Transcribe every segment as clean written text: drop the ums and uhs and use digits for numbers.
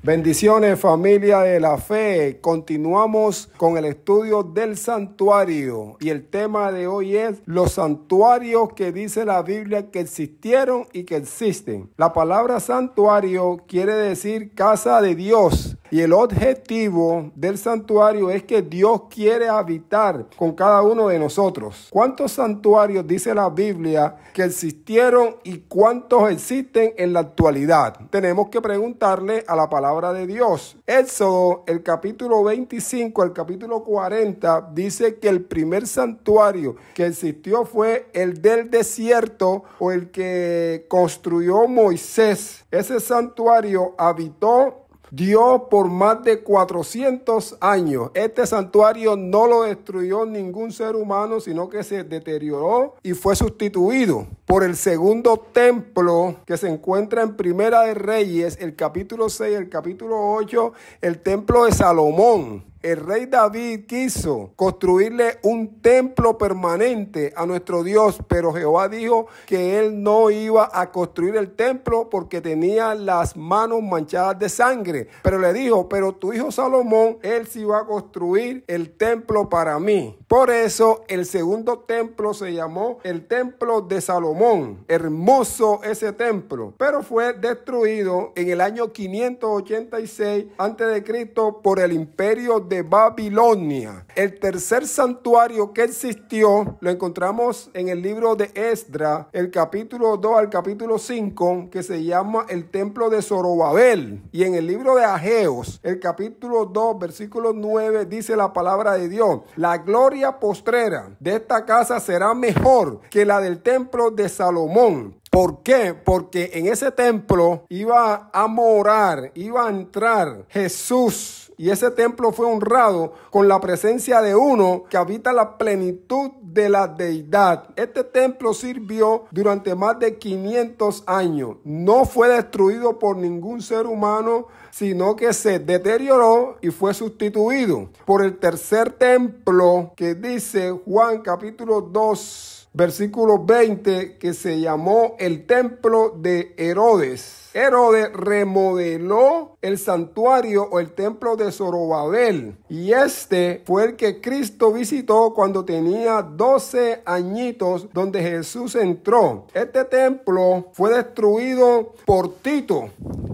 Bendiciones, familia de la fe. Continuamos con el estudio del santuario y el tema de hoy es los santuarios que dice la Biblia que existieron y que existen. La palabra santuario quiere decir casa de Dios y el objetivo del santuario es que Dios quiere habitar con cada uno de nosotros. ¿Cuántos santuarios dice la Biblia que existieron y cuántos existen en la actualidad? Tenemos que preguntarle a la palabra de Dios. Éxodo, el capítulo 25, el capítulo 40, dice que el primer santuario que existió fue el del desierto o el que construyó Moisés. Ese santuario habitó Dios por más de 400 años. Este santuario no lo destruyó ningún ser humano, sino que se deterioró y fue sustituido por el segundo templo que se encuentra en Primera de Reyes, el capítulo 6, el capítulo 8, el templo de Salomón. El rey David quiso construirle un templo permanente a nuestro Dios, pero Jehová dijo que él no iba a construir el templo porque tenía las manos manchadas de sangre. Pero le dijo, pero tu hijo Salomón, él sí va a construir el templo para mí. Por eso el segundo templo se llamó el templo de Salomón. Hermoso ese templo, pero fue destruido en el año 586 a.C. por el imperio de Babilonia. El tercer santuario que existió lo encontramos en el libro de Esdras, el capítulo 2 al capítulo 5, que se llama el templo de Zorobabel. Y en el libro de Ageos, el capítulo 2, versículo 9, dice la palabra de Dios: la gloria postrera de esta casa será mejor que la del templo de Salomón. ¿Por qué? Porque en ese templo iba a morar, iba a entrar Jesús. Y ese templo fue honrado con la presencia de uno que habita la plenitud de la deidad. Este templo sirvió durante más de 500 años. No fue destruido por ningún ser humano, sino que se deterioró y fue sustituido por el tercer templo que dice Juan capítulo 2, versículo 20, que se llamó el templo de Herodes. Herodes remodeló el santuario o el templo de Zorobabel, y este fue el que Cristo visitó cuando tenía 12 añitos, donde Jesús entró. Este templo fue destruido por Tito,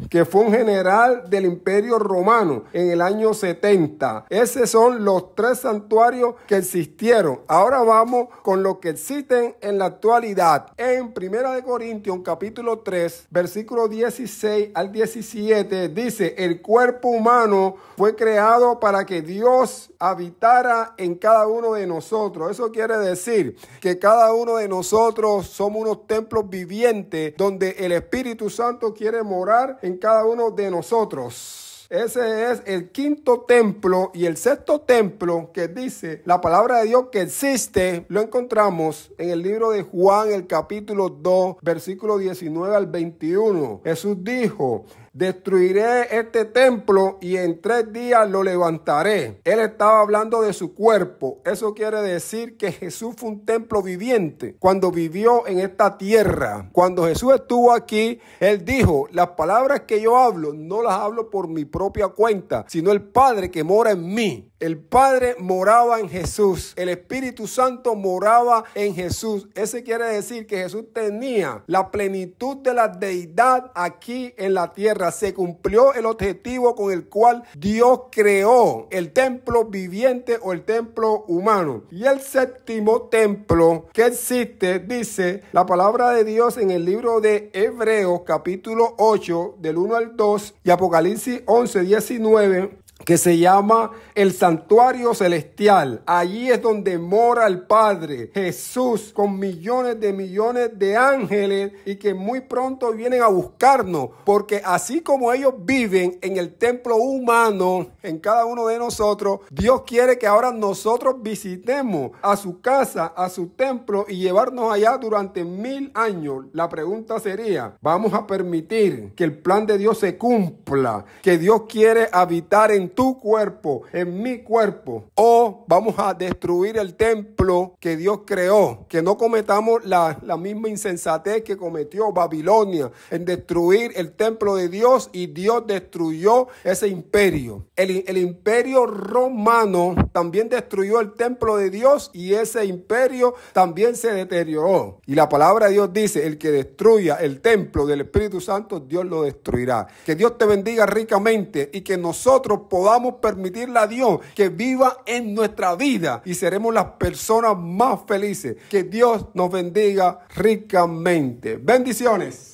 que fue un general del Imperio Romano en el año 70. Esos son los tres santuarios que existieron. Ahora vamos con lo que existen en la actualidad. En 1 Corintios capítulo 3, versículo 16 al 17 dice: el cuerpo humano fue creado para que Dios habitara en cada uno de nosotros. Eso quiere decir que cada uno de nosotros somos unos templos vivientes donde el Espíritu Santo quiere morar en cada uno de nosotros. Ese es el quinto templo. Y el sexto templo que dice la palabra de Dios que existe, lo encontramos en el libro de Juan, el capítulo 2, versículo 19 al 21. Jesús dijo: destruiré este templo y en 3 días lo levantaré. Él estaba hablando de su cuerpo. Eso quiere decir que Jesús fue un templo viviente cuando vivió en esta tierra. Cuando Jesús estuvo aquí, Él dijo: las palabras que yo hablo, no las hablo por mi propia cuenta, sino el Padre que mora en mí. El Padre moraba en Jesús. El Espíritu Santo moraba en Jesús. Eso quiere decir que Jesús tenía la plenitud de la deidad aquí en la tierra. Se cumplió el objetivo con el cual Dios creó el templo viviente o el templo humano. Y el séptimo templo que existe, dice la palabra de Dios en el libro de Hebreos capítulo 8 del 1 al 2 y Apocalipsis 11, 19, que se llama el santuario celestial. Allí es donde mora el Padre, Jesús, con millones de ángeles, y que muy pronto vienen a buscarnos, porque así como ellos viven en el templo humano, en cada uno de nosotros, Dios quiere que ahora nosotros visitemos a su casa, a su templo, y llevarnos allá durante 1000 años. La pregunta sería: ¿vamos a permitir que el plan de Dios se cumpla? Que Dios quiere habitar en tu cuerpo, en mi cuerpo, o no vamos a destruir el templo que Dios creó, que no cometamos la misma insensatez que cometió Babilonia en destruir el templo de Dios, y Dios destruyó ese imperio. El imperio romano también destruyó el templo de Dios y ese imperio también se deterioró. Y la palabra de Dios dice: el que destruya el templo del Espíritu Santo, Dios lo destruirá. Que Dios te bendiga ricamente y que nosotros podamos permitirle a Dios que viva en nuestra vida y seremos las personas más felices. Que Dios nos bendiga ricamente. Bendiciones.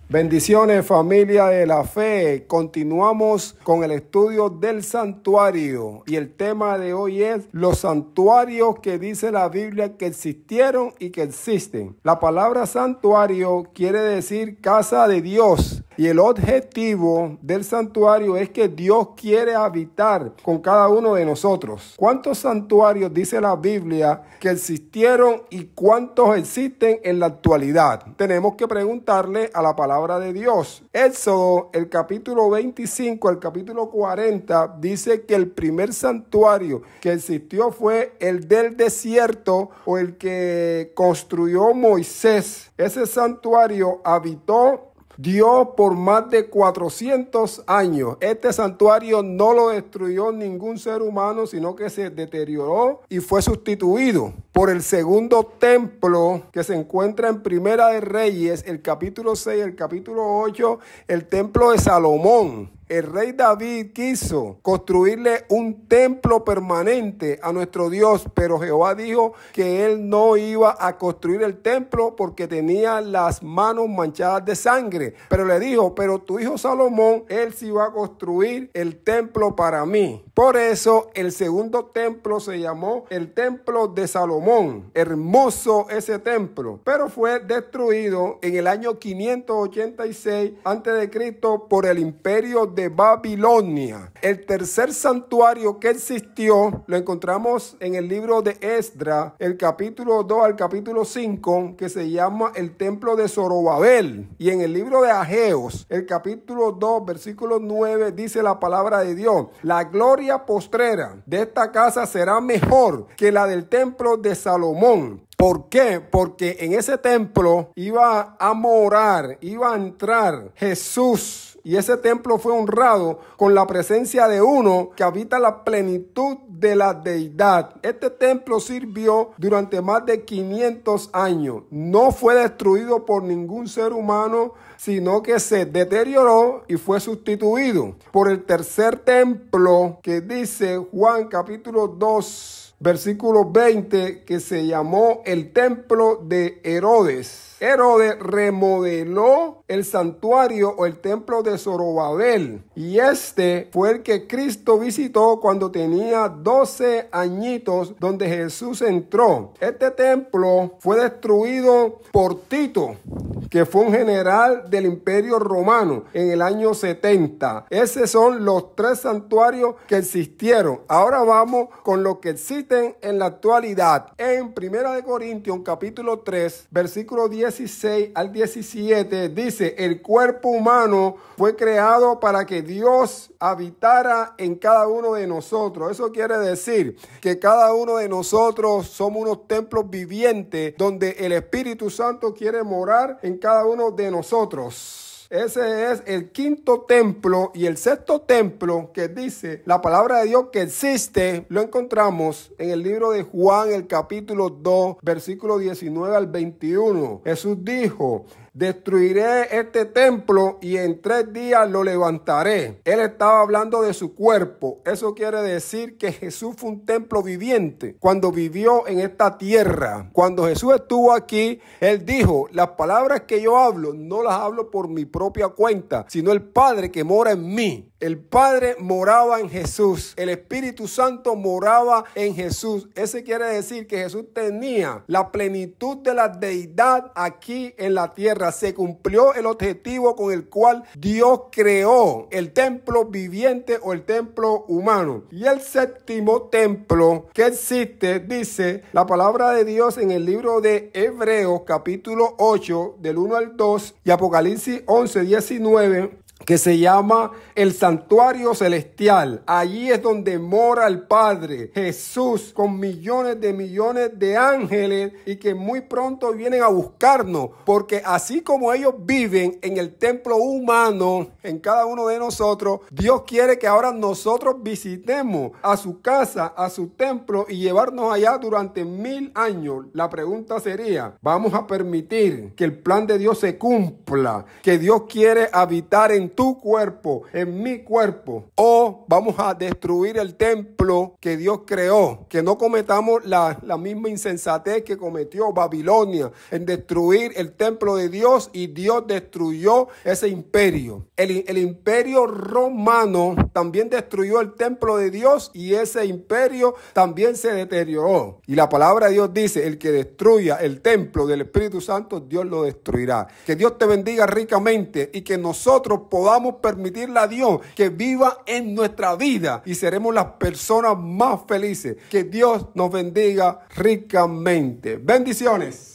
Bendiciones, familia de la fe. Continuamos con el estudio del santuario y el tema de hoy es los santuarios que dice la Biblia que existieron y que existen. La palabra santuario quiere decir casa de Dios. Y el objetivo del santuario es que Dios quiere habitar con cada uno de nosotros. ¿Cuántos santuarios dice la Biblia que existieron y cuántos existen en la actualidad? Tenemos que preguntarle a la palabra de Dios. Éxodo, el capítulo 25, el capítulo 40, dice que el primer santuario que existió fue el del desierto, o el que construyó Moisés. Ese santuario habitó Dios por más de 400 años. Este santuario no lo destruyó ningún ser humano, sino que se deterioró y fue sustituido por el segundo templo que se encuentra en Primera de Reyes, el capítulo 6, el capítulo 8, el templo de Salomón. El rey David quiso construirle un templo permanente a nuestro Dios, pero Jehová dijo que él no iba a construir el templo porque tenía las manos manchadas de sangre. Pero le dijo: pero tu hijo Salomón, él sí va a construir el templo para mí. Por eso el segundo templo se llamó el templo de Salomón. Hermoso ese templo, pero fue destruido en el año 586 a.C. por el imperio de Babilonia. El tercer santuario que existió lo encontramos en el libro de Esdras, el capítulo 2 al capítulo 5, que se llama el templo de Zorobabel. Y en el libro de Ageos, el capítulo 2, versículo 9, dice la palabra de Dios: la gloria postrera de esta casa será mejor que la del templo de Salomón. ¿Por qué? Porque en ese templo iba a morar, iba a entrar Jesús. Y ese templo fue honrado con la presencia de uno que habita la plenitud de la deidad. Este templo sirvió durante más de 500 años. No fue destruido por ningún ser humano, sino que se deterioró y fue sustituido por el tercer templo que dice Juan capítulo 2, versículo 20, que se llamó el templo de Herodes. Herodes remodeló el santuario o el templo de Zorobabel, y este fue el que Cristo visitó cuando tenía 12 añitos, donde Jesús entró. Este templo fue destruido por Tito, que fue un general del Imperio Romano en el año 70. Esos son los tres santuarios que existieron. Ahora vamos con lo que existen en la actualidad. En 1 Corintios capítulo 3, versículo 16 al 17 dice: el cuerpo humano fue creado para que Dios habitara en cada uno de nosotros. Eso quiere decir que cada uno de nosotros somos unos templos vivientes donde el Espíritu Santo quiere morar en cada uno de nosotros. Ese es el quinto templo. Y el sexto templo que dice la palabra de Dios que existe, lo encontramos en el libro de Juan, el capítulo 2, versículo 19 al 21. Jesús dijo: destruiré este templo y en 3 días lo levantaré. Él estaba hablando de su cuerpo. Eso quiere decir que Jesús fue un templo viviente cuando vivió en esta tierra. Cuando Jesús estuvo aquí, Él dijo: las palabras que yo hablo, no las hablo por mi propia cuenta, sino el Padre que mora en mí. El Padre moraba en Jesús. El Espíritu Santo moraba en Jesús. Eso quiere decir que Jesús tenía la plenitud de la deidad aquí en la tierra. Se cumplió el objetivo con el cual Dios creó el templo viviente o el templo humano. Y el séptimo templo que existe, dice la palabra de Dios en el libro de Hebreos capítulo 8 del 1 al 2 y Apocalipsis 11, 19. que se llama el santuario celestial. Allí es donde mora el Padre, Jesús, con millones de ángeles, y que muy pronto vienen a buscarnos, porque así como ellos viven en el templo humano, en cada uno de nosotros, Dios quiere que ahora nosotros visitemos a su casa, a su templo, y llevarnos allá durante 1000 años. La pregunta sería, ¿vamos a permitir que el plan de Dios se cumpla? Que Dios quiere habitar en tu cuerpo, en mi cuerpo, o vamos a destruir el templo que Dios creó. Que no cometamos la misma insensatez que cometió Babilonia en destruir el templo de Dios, y Dios destruyó ese imperio. El imperio romano también destruyó el templo de Dios, y ese imperio también se deterioró. Y la palabra de Dios dice, el que destruya el templo del Espíritu Santo, Dios lo destruirá. Que Dios te bendiga ricamente, y que nosotros podamos permitirle a Dios que viva en nuestra vida, y seremos las personas más felices. Que Dios nos bendiga ricamente. Bendiciones.